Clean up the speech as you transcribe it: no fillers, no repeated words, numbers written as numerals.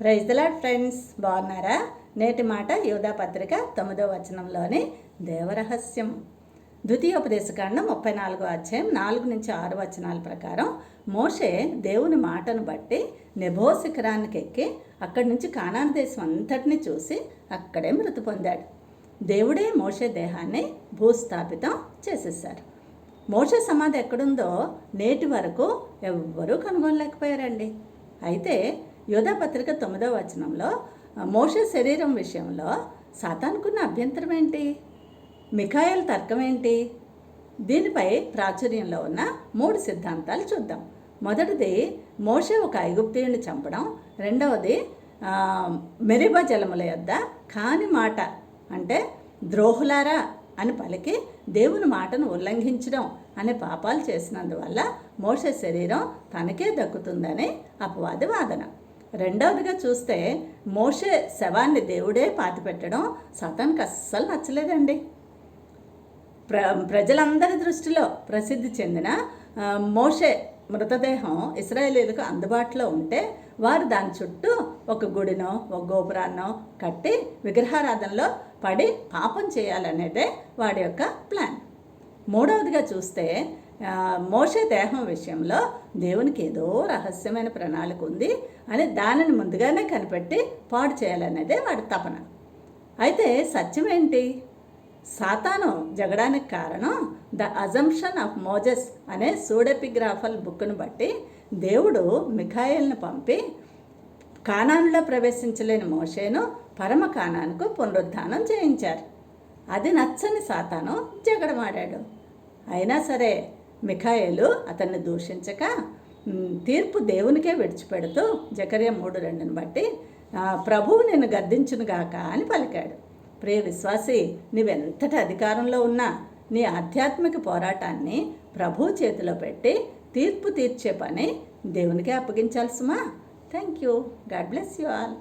Praise the lord friends, బాగున్నారా? నేటి మాట యూదా పత్రిక 9వ వచనంలోని దేవరహస్యం. ద్వితీయోపదేశకాండం 34వ అధ్యాయం 4-6 వచనాల ప్రకారం మోషే దేవుని మాటను బట్టి నెబో శిఖరానికి ఎక్కి అక్కడి నుంచి కానాను దేశం అంతటిని చూసి అక్కడే మృతి పొందాడు. దేవుడే మోషే దేహాన్ని భూస్థాపితం చేసేసారు. మోషే సమాధి ఎక్కడుందో నేటి వరకు ఎవ్వరూ కనుగొనలేకపోయారండి. అయితే యూదా పత్రిక 9వ వచనంలో మోషే శరీరం విషయంలో సాతానుకున్న అభ్యంతరం ఏంటి, మిఖాయేలు తర్కం ఏంటి? దీనిపై ప్రాచుర్యంలో ఉన్న 3 సిద్ధాంతాలు చూద్దాం. మొదటిది, మోషే ఒక ఐగుప్తీయుని చంపడం. రెండవది, మెరిబా జలముల యొద్ద కాని మాట అంటే ద్రోహులారా అని పలికి దేవుని మాటను ఉల్లంఘించడం అనే పాపాలు చేసినందువల్ల మోషే శరీరం తనకే దక్కుతుందని అపవాది వాదన. రెండవదిగా చూస్తే మోషే శవాన్ని దేవుడే పాతిపెట్టడం సాతానుకు అస్సలు నచ్చలేదండి. ప్రజలందరి దృష్టిలో ప్రసిద్ధి చెందిన మోషే మృతదేహం ఇశ్రాయేలీయులకు అందుబాటులో ఉంటే వారు దాని చుట్టూ ఒక గుడినో ఒక గోపురాన్నో కట్టి విగ్రహారాధనలో పడి పాపం చేయాలనేదే వాడి యొక్క ప్లాన్. మూడవదిగా చూస్తే మోషే దేహం విషయంలో దేవునికి ఏదో రహస్యమైన ప్రణాళిక ఉంది అని దానిని ముందుగానే కనిపెట్టి పాడు చేయాలనేదే వాడి తపన. అయితే సత్యం ఏంటి? సాతాను జగడానికి కారణం ద అజంప్షన్ ఆఫ్ మోజెస్ అనే సూడెపిగ్రాఫల్ బుక్ను బట్టి దేవుడు మిఖాయేల్ను పంపి కానానులో ప్రవేశించలేని మోషేను పరమ కానానుకు పునరుద్ధానం చేయించారు. అది నచ్చని సాతాను జగడమాడాడు. అయినా సరే మిఖాయేలు అతన్ని దూషించక తీర్పు దేవునికే విడిచిపెడుతూ జకర్యా 3:2 బట్టి ప్రభువు నిన్ను గద్దించునుగాక అని పలికాడు. ప్రియ విశ్వాసి, నీవెంతటి అధికారంలో ఉన్నా నీ ఆధ్యాత్మిక పోరాటాన్ని ప్రభువు చేతిలో పెట్టి తీర్పు తీర్చే పని దేవునికే అప్పగించాల్సిమా. Thank you. God bless you all.